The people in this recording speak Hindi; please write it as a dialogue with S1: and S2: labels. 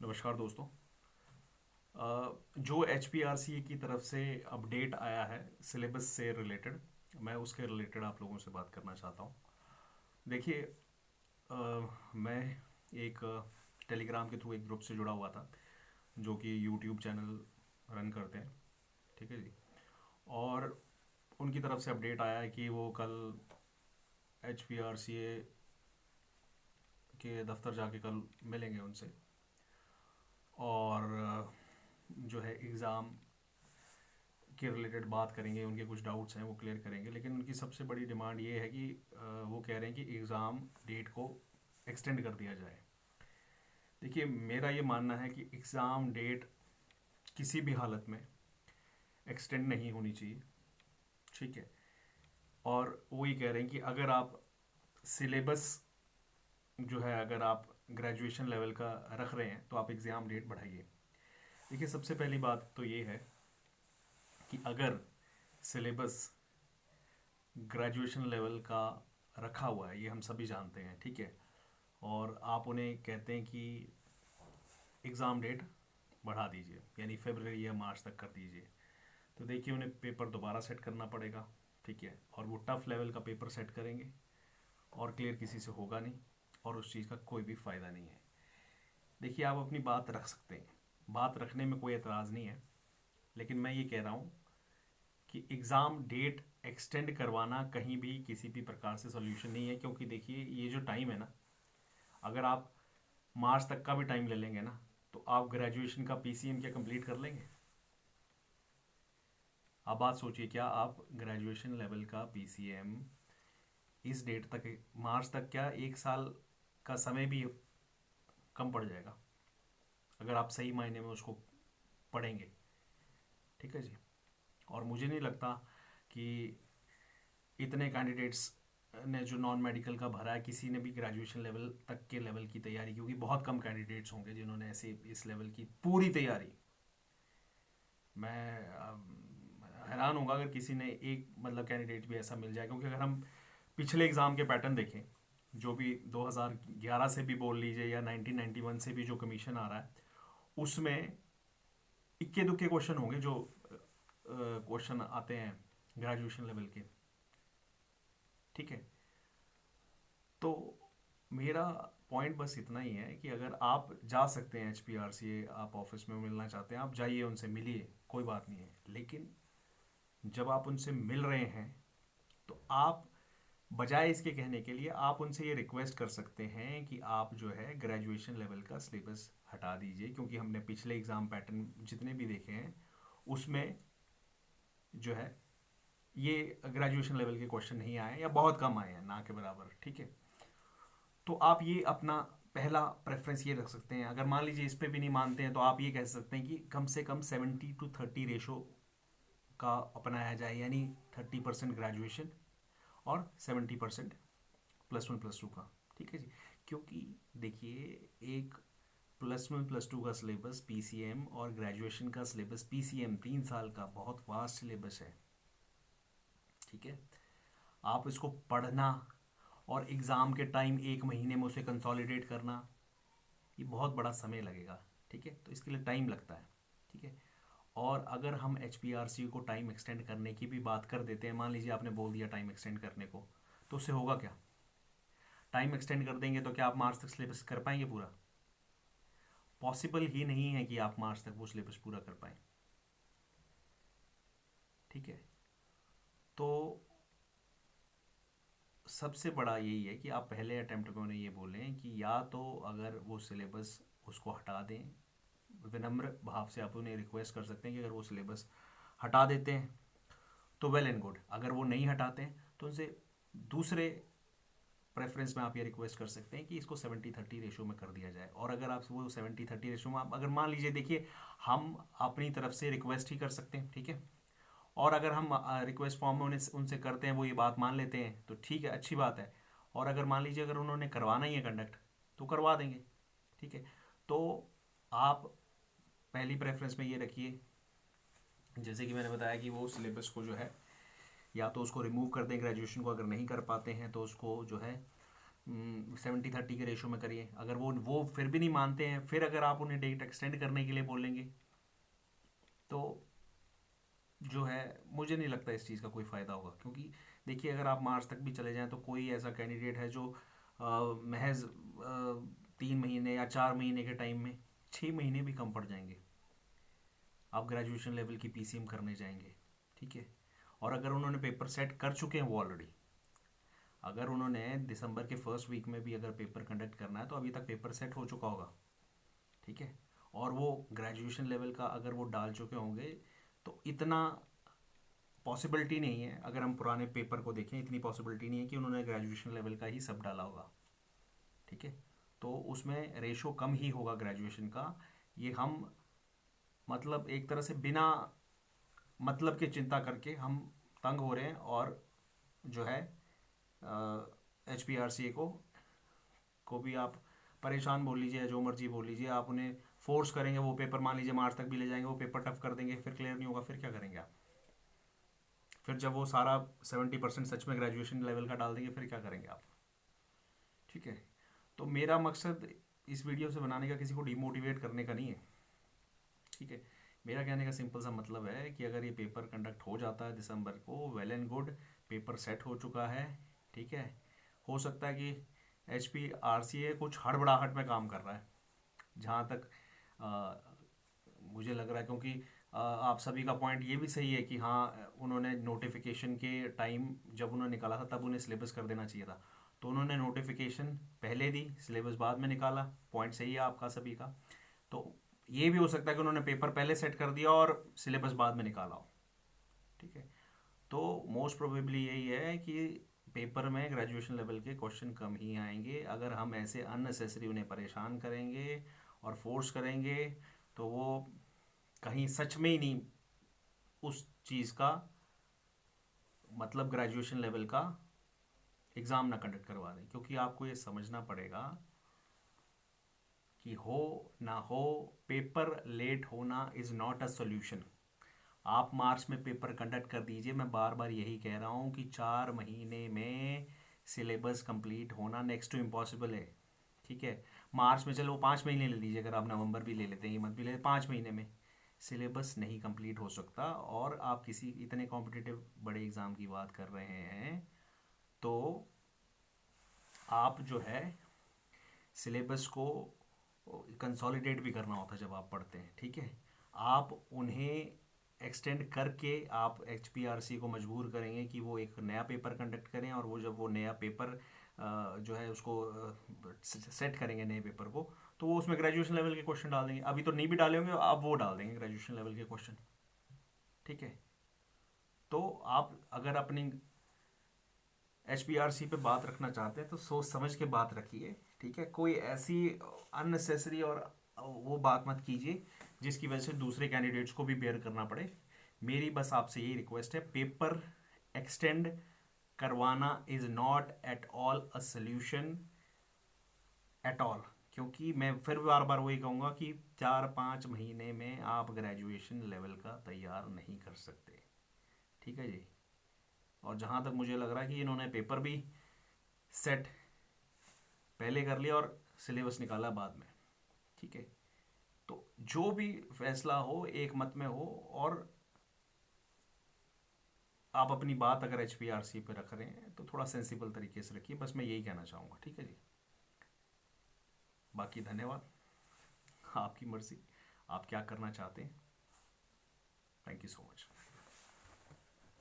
S1: नमस्कार दोस्तों। जो एच पी आर सी की तरफ से अपडेट आया है सिलेबस से रिलेटेड, मैं उसके रिलेटेड आप लोगों से बात करना चाहता हूँ। देखिए, मैं एक टेलीग्राम के थ्रू एक ग्रुप से जुड़ा हुआ था जो कि यूट्यूब चैनल रन करते हैं। ठीक है जी। और उनकी तरफ से अपडेट आया है कि वो कल एच पी आर सी ए के दफ्तर जाके कल मिलेंगे उनसे, और जो है एग्ज़ाम के रिलेटेड बात करेंगे। उनके कुछ डाउट्स हैं वो क्लियर करेंगे, लेकिन उनकी सबसे बड़ी डिमांड ये है कि वो कह रहे हैं कि एग्ज़ाम डेट को एक्सटेंड कर दिया जाए। देखिए, मेरा ये मानना है कि एग्ज़ाम डेट किसी भी हालत में एक्सटेंड नहीं होनी चाहिए। ठीक है। और वो ये कह रहे हैं कि अगर आप सिलेबस जो है, अगर आप ग्रेजुएशन लेवल का रख रहे हैं तो आप एग्ज़ाम डेट बढ़ाइए। देखिए, सबसे पहली बात तो ये है कि अगर सिलेबस ग्रेजुएशन लेवल का रखा हुआ है, ये हम सभी जानते हैं, ठीक है, और आप उन्हें कहते हैं कि एग्ज़ाम डेट बढ़ा दीजिए, यानी फरवरी या मार्च तक कर दीजिए, तो देखिए उन्हें पेपर दोबारा सेट करना पड़ेगा। ठीक है। और वो टफ़ लेवल का पेपर सेट करेंगे और क्लियर किसी से होगा नहीं, और उस चीज़ का कोई भी फ़ायदा नहीं है। देखिए, आप अपनी बात रख सकते हैं, बात रखने में कोई एतराज़ नहीं है, लेकिन मैं ये कह रहा हूँ कि एग्ज़ाम डेट एक्सटेंड करवाना कहीं भी किसी भी प्रकार से सोल्यूशन नहीं है। क्योंकि देखिए, ये जो टाइम है ना, अगर आप मार्च तक का भी टाइम ले लेंगे ना, तो आप ग्रेजुएशन का पीसीएम क्या कंप्लीट कर लेंगे? आप बात सोचिए, क्या आप ग्रेजुएशन लेवल का पीसीएम इस डेट तक, मार्च तक, क्या एक साल का समय भी कम पड़ जाएगा अगर आप सही मायने में उसको पढ़ेंगे? ठीक है जी। और मुझे नहीं लगता कि इतने कैंडिडेट्स ने जो नॉन मेडिकल का भरा है, किसी ने भी ग्रेजुएशन लेवल तक के लेवल की तैयारी, क्योंकि बहुत कम कैंडिडेट्स होंगे जिन्होंने ऐसे इस लेवल की पूरी तैयारी। मैं हैरान होगा अगर किसी ने एक मतलब कैंडिडेट भी ऐसा मिल जाए, क्योंकि अगर हम पिछले एग्ज़ाम के पैटर्न देखें, जो भी 2011 से भी बोल लीजिए या 1991 से भी जो कमीशन आ रहा है, उसमें इक्के दुक्के क्वेश्चन होंगे जो क्वेश्चन आते हैं ग्रेजुएशन लेवल के। ठीक है। तो मेरा पॉइंट बस इतना ही है कि अगर आप जा सकते हैं एच पी आर सी, आप ऑफिस में मिलना चाहते हैं, आप जाइए, उनसे मिलिए, कोई बात नहीं है। लेकिन जब आप उनसे मिल रहे हैं तो आप बजाय इसके कहने के लिए आप उनसे ये रिक्वेस्ट कर सकते हैं कि आप जो है ग्रेजुएशन लेवल का सिलेबस हटा दीजिए, क्योंकि हमने पिछले एग्ज़ाम पैटर्न जितने भी देखे हैं उसमें जो है ये ग्रेजुएशन लेवल के क्वेश्चन नहीं आए, या बहुत कम आए हैं, ना के बराबर। ठीक है। तो आप ये अपना पहला प्रेफरेंस ये रख सकते हैं। अगर मान लीजिए इस पे भी नहीं मानते हैं, तो आप ये कह सकते हैं कि कम से कम 70-30 रेशो का अपनाया जाए, यानी 30% ग्रेजुएशन और 70% +1 +2 का। ठीक है जी। क्योंकि देखिए, एक +1 +2 का सिलेबस पीसीएम और ग्रेजुएशन का सिलेबस पीसीएम 3 साल का बहुत वास्ट सिलेबस है। ठीक है। आप इसको पढ़ना और एग्ज़ाम के टाइम 1 महीने में उसे कंसोलिडेट करना, ये बहुत बड़ा समय लगेगा। ठीक है। तो इसके लिए टाइम लगता है। ठीक है। और अगर हम एच पी आर सी को टाइम एक्सटेंड करने की भी बात कर देते हैं, मान लीजिए आपने बोल दिया टाइम एक्सटेंड करने को, तो उससे होगा क्या? टाइम एक्सटेंड कर देंगे तो क्या आप मार्च तक सिलेबस कर पाएंगे पूरा? पॉसिबल ही नहीं है कि आप मार्च तक वो सिलेबस पूरा कर पाएँ। ठीक है। तो सबसे बड़ा यही है कि आप पहले अटेम्प्ट में उन्हें ये बोलें कि या तो अगर वो सिलेबस उसको हटा दें, विनम्र भाव से आप उन्हें रिक्वेस्ट कर सकते हैं कि अगर वो सिलेबस हटा देते हैं तो वेल एंड गुड। अगर वो नहीं हटाते हैं तो उनसे दूसरे प्रेफरेंस में आप ये रिक्वेस्ट कर सकते हैं कि इसको 70-30 रेशो में कर दिया जाए। और अगर आप वो 70-30 रेशो में, आप अगर मान लीजिए, देखिए, हम अपनी तरफ से रिक्वेस्ट ही कर सकते हैं। ठीक है। और अगर हम रिक्वेस्ट फॉर्म में उन्हें उनसे करते हैं, वो ये बात मान लेते हैं, तो ठीक है, अच्छी बात है। और अगर मान लीजिए अगर उन्होंने करवाना ही है कंडक्ट, तो करवा देंगे। ठीक है। तो आप पहली प्रेफरेंस में ये रखिए, जैसे कि मैंने बताया, कि वो सिलेबस को जो है या तो उसको रिमूव कर दें ग्रेजुएशन को, अगर नहीं कर पाते हैं तो उसको जो है 70-30 के रेशो में करिए। अगर वो फिर भी नहीं मानते हैं, फिर अगर आप उन्हें डेट एक्सटेंड करने के लिए बोलेंगे तो जो है मुझे नहीं लगता इस चीज़ का कोई फ़ायदा होगा। क्योंकि देखिए, अगर आप मार्च तक भी चले जाएं तो कोई ऐसा कैंडिडेट है जो महज 3 महीने या 4 महीने के टाइम में 6 महीने भी कम पड़ जाएंगे। आप ग्रेजुएशन लेवल की पीसीएम करने जाएंगे, ठीक है। और अगर उन्होंने पेपर सेट कर चुके हैं वो ऑलरेडी, अगर उन्होंने दिसंबर के फर्स्ट वीक में भी अगर पेपर कंडक्ट करना है तो अभी तक पेपर सेट हो चुका होगा, ठीक है। और वो ग्रेजुएशन लेवल का अगर वो डाल चुके होंगे तो इतना पॉसिबिलिटी नहीं है, अगर हम पुराने पेपर को देखें इतनी पॉसिबिलिटी नहीं है कि उन्होंने ग्रेजुएशन लेवल का ही सब डाला होगा, ठीक है। तो उसमें रेशो कम ही होगा ग्रेजुएशन का। ये हम मतलब एक तरह से बिना मतलब की चिंता करके हम तंग हो रहे हैं, और जो है HPRCA को भी आप परेशान बोल लीजिए, जो मर्जी बोल लीजिए, आप उन्हें फोर्स करेंगे, वो पेपर मान लीजिए मार्च तक भी ले जाएंगे, वो पेपर टफ कर देंगे, फिर क्लियर नहीं होगा, फिर क्या करेंगे आप? फिर जब वो सारा 70% सच में ग्रेजुएशन लेवल का डाल देंगे, फिर क्या करेंगे आप? ठीक है। तो मेरा मकसद इस वीडियो से बनाने का किसी को डिमोटिवेट करने का नहीं है, ठीक है। मेरा कहने का सिंपल सा मतलब है कि अगर ये पेपर कंडक्ट हो जाता है दिसंबर को, well and good, paper set हो चुका है, ठीक है। हो सकता है कि HPRCA कुछ हड़बड़ाहट में काम कर रहा है, जहाँ तक मुझे लग रहा है। क्योंकि आप सभी का पॉइंट ये भी सही है कि हाँ, उन्होंने नोटिफिकेशन के टाइम जब उन्होंने निकाला था तब उन्हें सिलेबस कर देना चाहिए था, तो उन्होंने नोटिफिकेशन पहले दी, सिलेबस बाद में निकाला। पॉइंट सही है आपका सभी का। तो ये भी हो सकता है कि उन्होंने पेपर पहले सेट कर दिया और सिलेबस बाद में निकाला हो, ठीक है। तो मोस्ट प्रोबेबली यही है कि पेपर में ग्रेजुएशन लेवल के क्वेश्चन कम ही आएंगे। अगर हम ऐसे अननेसेसरी उन्हें परेशान करेंगे और फोर्स करेंगे तो वो कहीं सच में ही नहीं उस चीज़ का मतलब ग्रेजुएशन लेवल का एग्ज़ाम ना कंडक्ट करवा दें। क्योंकि आपको ये समझना पड़ेगा कि हो ना हो, पेपर लेट होना इज़ नॉट अ सोल्यूशन। आप मार्च में पेपर कंडक्ट कर दीजिए, मैं बार बार यही कह रहा हूँ कि 4 महीने में सिलेबस कंप्लीट होना नेक्स्ट टू इम्पॉसिबल है, ठीक है। मार्च में चलो वो 5 महीने ले लीजिए, अगर आप नवंबर भी ले लेते हैं, ये मत भी ले, 5 महीने में सिलेबस नहीं कंप्लीट हो सकता। और आप किसी इतने कॉम्पिटिटिव बड़े एग्ज़ाम की बात कर रहे हैं तो आप जो है सिलेबस को कंसोलिडेट भी करना होता है जब आप पढ़ते हैं, ठीक है। आप उन्हें एक्सटेंड करके आप HPRC को मजबूर करेंगे कि वो एक नया पेपर कंडक्ट करें, और वो जब वो नया पेपर जो है उसको सेट करेंगे नए पेपर को, तो वो उसमें ग्रेजुएशन लेवल के क्वेश्चन डाल देंगे। अभी तो नहीं भी डाले होंगे, अब वो डाल देंगे ग्रेजुएशन लेवल के क्वेश्चन, ठीक है। तो आप अगर अपनी HPRC पे बात रखना चाहते हैं तो सोच समझ के बात रखिए, ठीक है। कोई ऐसी अननेसेसरी और वो बात मत कीजिए जिसकी वजह से दूसरे कैंडिडेट्स को भी बेयर करना पड़े। मेरी बस आपसे यही रिक्वेस्ट है, पेपर एक्सटेंड करवाना is not at all a solution at all. क्योंकि मैं फिर बार बार वही कहूँगा कि 4-5 महीने में आप ग्रेजुएशन लेवल का तैयार नहीं कर सकते, ठीक है जी। और जहाँ तक मुझे लग रहा है कि इन्होंने पेपर भी सेट पहले कर लिया और सिलेबस निकाला बाद में, ठीक है। तो जो भी फैसला हो एक मत में हो, और आप अपनी बात अगर HPRC पे रख रहे हैं तो थोड़ा सेंसिबल तरीके से रखिए, बस मैं यही कहना चाहूँगा, ठीक है जी। बाकी धन्यवाद, आपकी मर्जी, आप क्या करना चाहते हैं। Thank you so much.